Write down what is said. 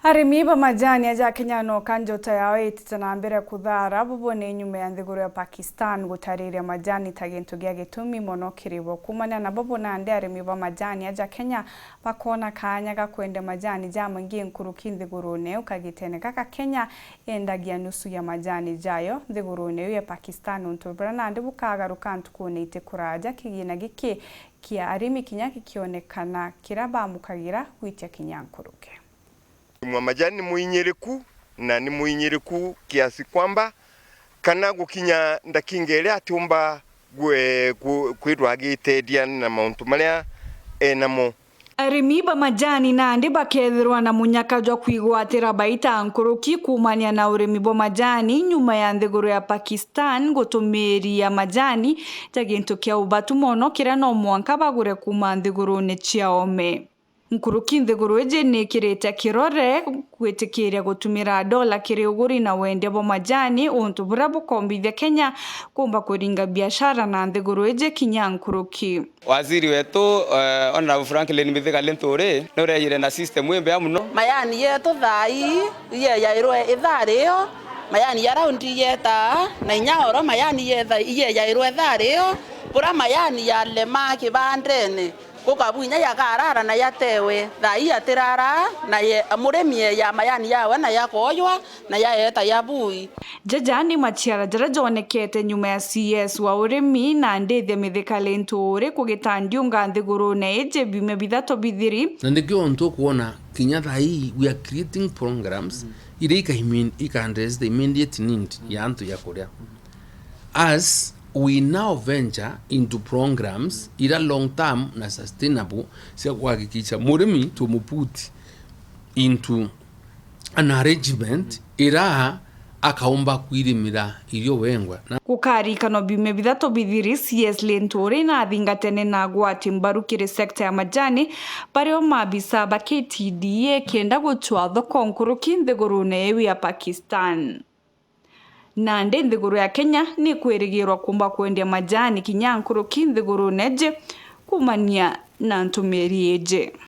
ARIMI ba majani aja Kenya no kanjo tayawe titanambere kuthara bubone nyume ya nthiguru ya Pakistan gutariria majani tagintu gya gitumi mono kiribo kumana na babona ande ARIMI ba majani aja Kenya bakona kanya ga kwende majani JAMAINGI NKURUKI nthigurune ukagitene kaka Kenya endagia nusu ya majani jayo nthigurune ya Pakistan untubra na ande bukagaruka ntukune ite kuraja kigina giki kia ARIMI kinya kikionekana kiraba mukagira gwitia kinyankuruke. Majani ni muinyiriku na ni muinyiriku kiasi kwamba kana gukinya ndakingere atumba kwirwagitedia na mauntu maria enamo. ARIMI ba majani na andi bakethirwa na munyaka jwa kwigwatira baita nkuruki kumania na urimi bo majani nyuma ya nthiguru ya Pakistan gutumiria majani tagintu kia ubatu mono kira no mwanka bagure kuma nthigurune ciaome. Nkuruki nthiguru eje ni kirete kirore gwitikiria gutumira dola kiri uguri na wende bo majani untu burabu kombithia Kenya kumba kuringa biashara na nthiguru eje kinya nkuruki. Waziri wetu ona Franklin Mithika Lentore no reyire na system wembe amuno mayani yetu thai ye yairwe ithario mayani ya raundi yeta na inyaoro mayani yetha ye yairwe thario pura mayani ya lema kibandene kukabunya ya karara na yatewe thai atirara na ye muremie ya mayani yawe na yakoywa na yaeta yabui jajani machiara jonekete nyuma ya CS wa urimi na ndethe Mithika Lentore kugitandiunga nthiguru na eje bime bithato bithiri na ndikio onto kuona kinya thai we are creating programs ika address the immediate need ya antu ya kuria as we now venture into programs ira long term na sustainable sia kuhakikisha murimi tumuputi into an arrangement ira akaomba kwirimira irio wengwa kukarika no bime bithato bithiri CS Lentore na thingatene na gwati mbarukire sekta ya majani bario mabisa ba KTDA kenda guchwa thoko nkuruki nthigurune ya Pakistan. Na nthiguru ya Kenya ni kwirigirwa kumba kwendia majani kinya nkuruki nthigurune je kumania na ntumiri eje.